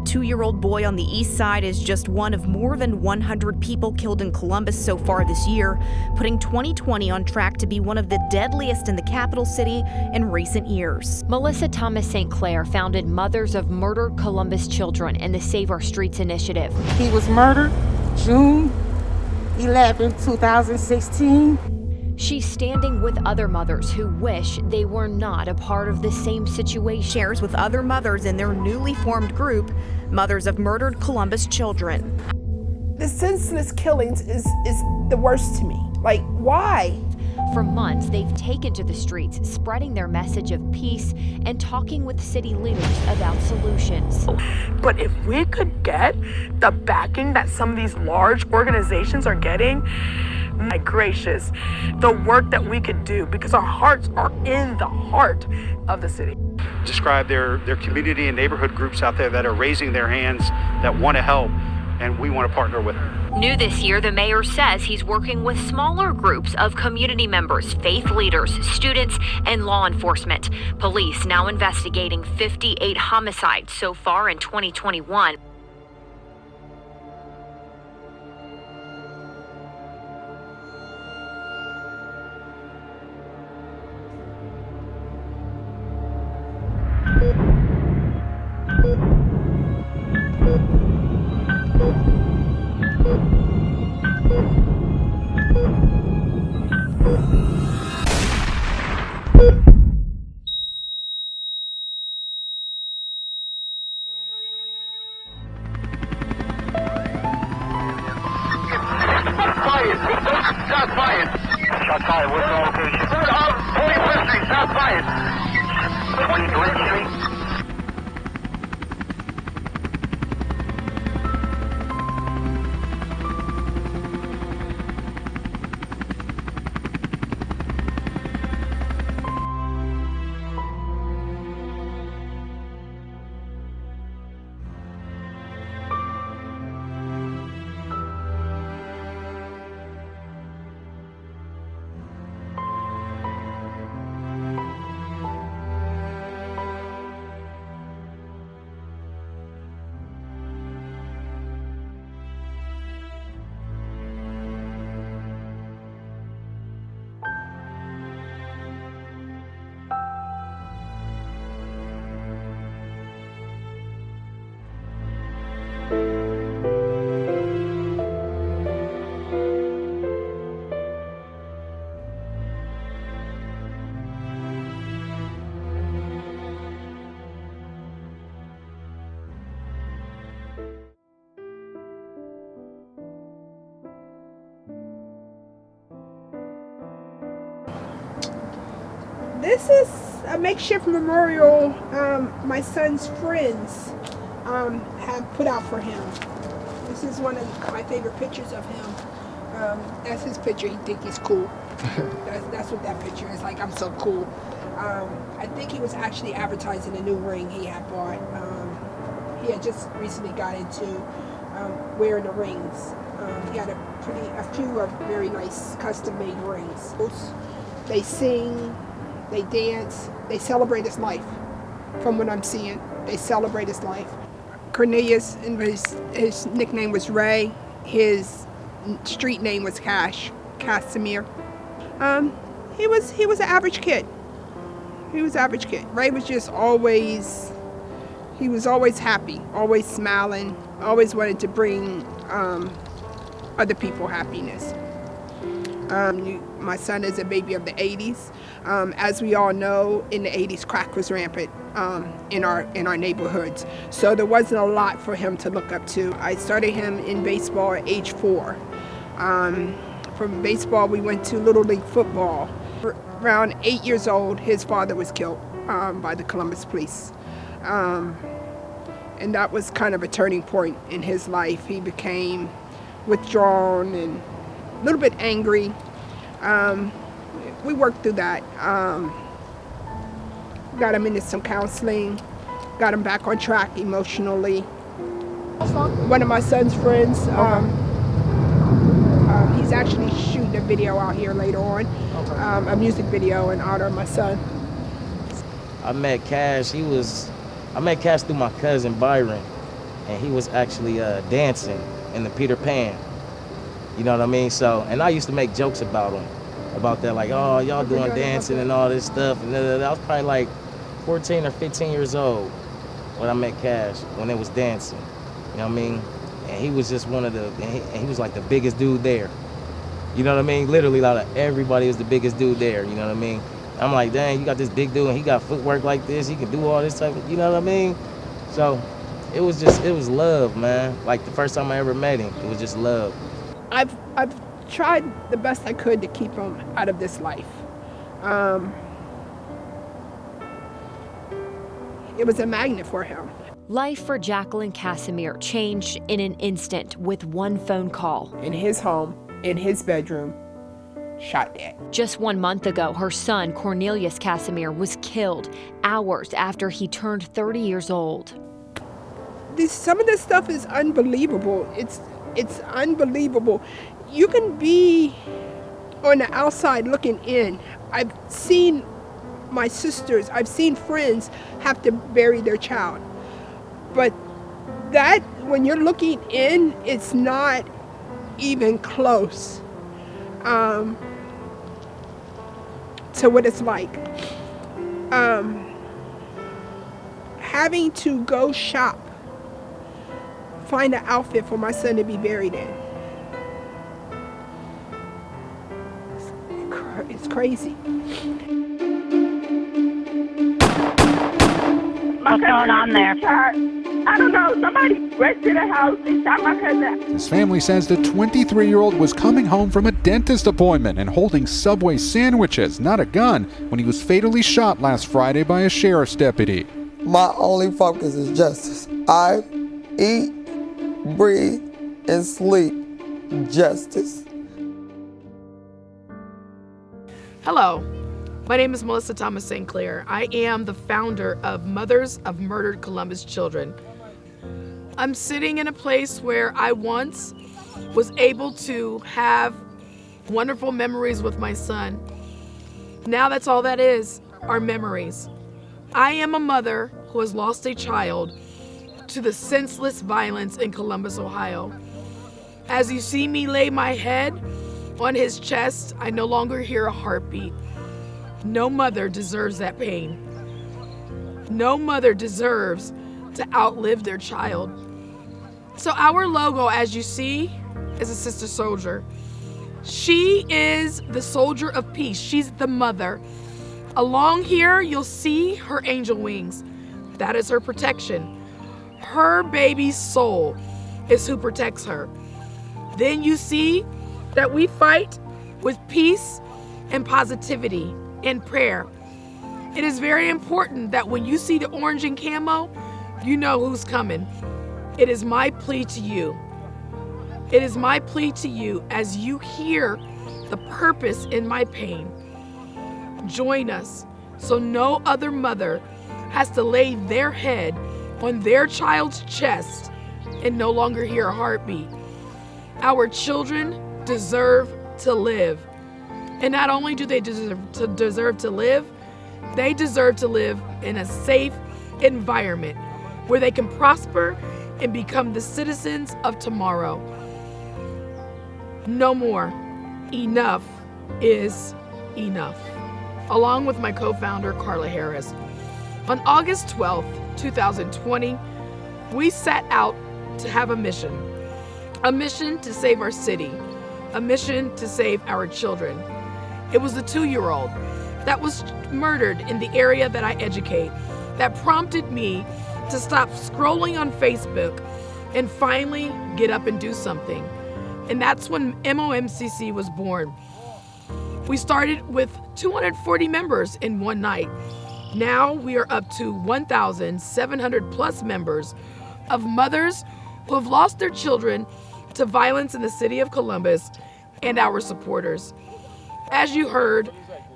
Two-year-old boy on the east side is just one of more than 100 people killed in Columbus so far this year, putting 2020 on track to be one of the deadliest in the capital city in recent years. Melissa Thomas St. Clair founded Mothers of Murdered Columbus Children and the Save Our Streets initiative. He was murdered June 11, 2016. She's standing with other mothers who wish they were not a part of the same situation. Shares with other mothers in their newly formed group, Mothers of Murdered Columbus Children. The senseless killings is the worst to me. Like, why? For months, they've taken to the streets, spreading their message of peace and talking with city leaders about solutions. But if we could get the backing that some of these large organizations are getting, my gracious, the work that we could do, because our hearts are in the heart of the city. Describe their community and neighborhood groups out there that are raising their hands, that want to help, and we want to partner with them. New this year, the mayor says he's working with smaller groups of community members, faith leaders, students, and law enforcement. Police now investigating 58 homicides so far in 2021. Shots fired. What's the location? 45th Street, shots fired. 23rd Street. This is a makeshift memorial my son's friends have put out for him. This is one of my favorite pictures of him. That's his picture. He thinks he's cool. That's what that picture is like. I'm so cool. I think he was actually advertising a new ring he had bought. He had just recently got into wearing the rings. He had a few very nice custom-made rings. They sing, they dance, they celebrate his life. From what I'm seeing, they celebrate his life. Cornelius, and his nickname was Ray. His street name was Casimir. He was an average kid. He was an average kid. Ray was just always, he was always happy, always smiling, always wanted to bring other people happiness. My son is a baby of the 80s. As we all know, in the 80s, crack was rampant in our neighborhoods. So there wasn't a lot for him to look up to. I started him in baseball at age 4. From baseball, we went to Little League football. Around 8 years old, his father was killed by the Columbus police. And that was kind of a turning point in his life. He became withdrawn and a little bit angry. We worked through that. Got him into some counseling, got him back on track emotionally. One of my son's friends He's actually shooting a video out here later on, a music video in honor of my son. I met Cash through my cousin Byron, and he was actually dancing in the Peter Pan. You know what I mean? So, and I used to make jokes about him, about that, like, oh, y'all doing dancing and all this stuff. And I was probably like 14 or 15 years old when I met Cash, when it was dancing. You know what I mean? And he was just he was like the biggest dude there. You know what I mean? Literally, like everybody was the biggest dude there. You know what I mean? I'm like, dang, you got this big dude and he got footwork like this. He can do all this type of, you know what I mean? So it was love, man. Like the first time I ever met him, it was just love. I've tried the best I could to keep him out of this life. It was a magnet for him. Life for Jacqueline Casimir changed in an instant with one phone call. In his home, in his bedroom, shot dead. Just 1 month ago, her son, Cornelius Casimir, was killed hours after he turned 30 years old. Some of this stuff is unbelievable. It's unbelievable. You can be on the outside looking in. I've seen my sisters, I've seen friends have to bury their child. But that, when you're looking in, it's not even close to what it's like. Having to go shop, find an outfit for my son to be buried in. It's crazy. What's going on there? I don't know. Somebody went to the house and shot my cousin. His family says the 23-year-old was coming home from a dentist appointment and holding Subway sandwiches, not a gun, when he was fatally shot last Friday by a sheriff's deputy. My only focus is justice. I eat, breathe, and sleep justice. Hello, my name is Melissa Thomas St. Clair. I am the founder of Mothers of Murdered Columbus Children. I'm sitting in a place where I once was able to have wonderful memories with my son. Now that's all that is, are memories. I am a mother who has lost a child to the senseless violence in Columbus, Ohio. As you see me lay my head on his chest, I no longer hear a heartbeat. No mother deserves that pain. No mother deserves to outlive their child. So our logo, as you see, is a sister soldier. She is the soldier of peace. She's the mother. Along here, you'll see her angel wings. That is her protection. Her baby's soul is who protects her. Then you see that we fight with peace and positivity and prayer. It is very important that when you see the orange and camo, you know who's coming. It is my plea to you. It is my plea to you as you hear the purpose in my pain. Join us so no other mother has to lay their head on their child's chest and no longer hear a heartbeat. Our children deserve to live. And not only do they deserve to live, they deserve to live in a safe environment where they can prosper and become the citizens of tomorrow. No more. Enough is enough. Along with my co-founder, Carla Harris. On August 12th, 2020, we set out to have a mission to save our city, a mission to save our children. It was the 2-year-old that was murdered in the area that I educate that prompted me to stop scrolling on Facebook and finally get up and do something. And that's when MOMCC was born. We started with 240 members in one night. Now we are up to 1,700 plus members of mothers who have lost their children to violence in the city of Columbus and our supporters. As you heard,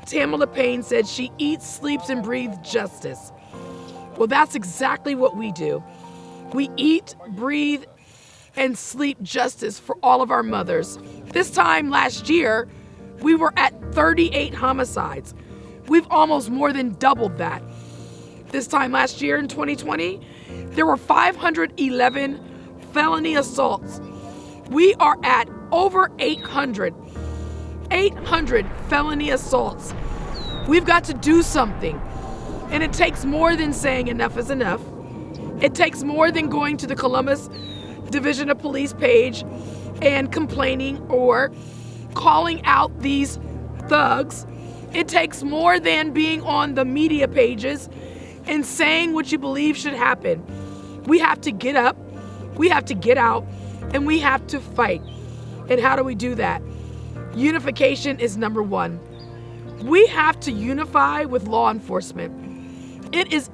Tamala Payne said she eats, sleeps, and breathes justice. Well, that's exactly what we do. We eat, breathe, and sleep justice for all of our mothers. This time last year, we were at 38 homicides. We've almost more than doubled that. This time last year in 2020, there were 511 felony assaults. We are at over 800 felony assaults. We've got to do something. And it takes more than saying enough is enough. It takes more than going to the Columbus Division of Police page and complaining or calling out these thugs. It takes more than being on the media pages and saying what you believe should happen. We have to get up, we have to get out, and we have to fight. And how do we do that? Unification is number one. We have to unify with law enforcement. It is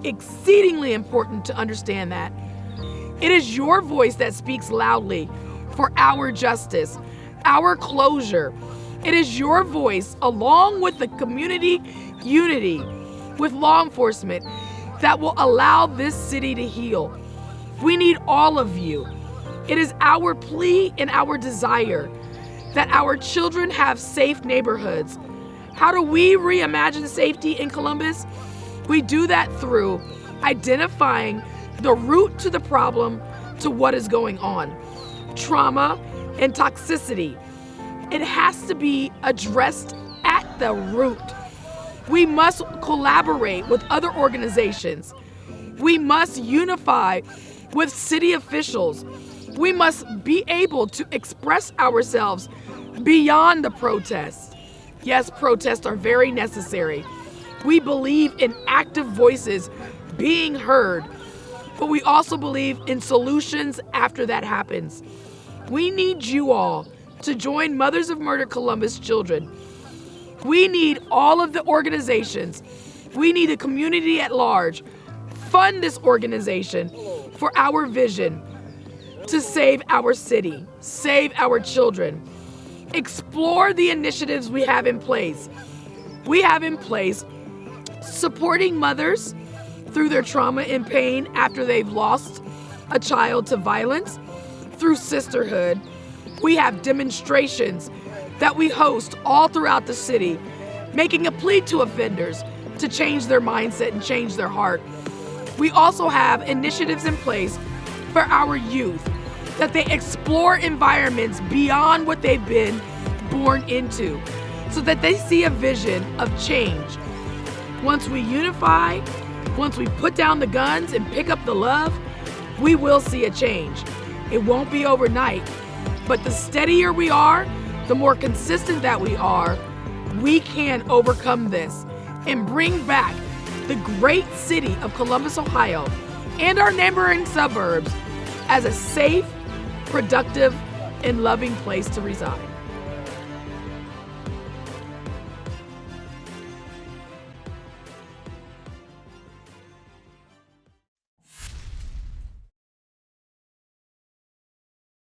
exceedingly important to understand that. It is your voice that speaks loudly for our justice, our closure. It is your voice, along with the community unity with law enforcement, that will allow this city to heal. We need all of you. It is our plea and our desire that our children have safe neighborhoods. How do we reimagine safety in Columbus? We do that through identifying the root to the problem, to what is going on. Trauma and toxicity. It has to be addressed at the root. We must collaborate with other organizations. We must unify with city officials. We must be able to express ourselves beyond the protests. Yes, protests are very necessary. We believe in active voices being heard, but we also believe in solutions after that happens. We need you all to join Mothers of Murdered Columbus Children. We need all of the organizations. We need the community at large. Fund this organization for our vision to save our city, save our children. Explore the initiatives we have in place. We have in place supporting mothers through their trauma and pain after they've lost a child to violence, through sisterhood. We have demonstrations that we host all throughout the city, making a plea to offenders to change their mindset and change their heart. We also have initiatives in place for our youth, that they explore environments beyond what they've been born into, so that they see a vision of change. Once we unify, once we put down the guns and pick up the love, we will see a change. It won't be overnight, but the steadier we are, the more consistent that we are, we can overcome this and bring back the great city of Columbus, Ohio, and our neighboring suburbs as a safe, productive, and loving place to reside.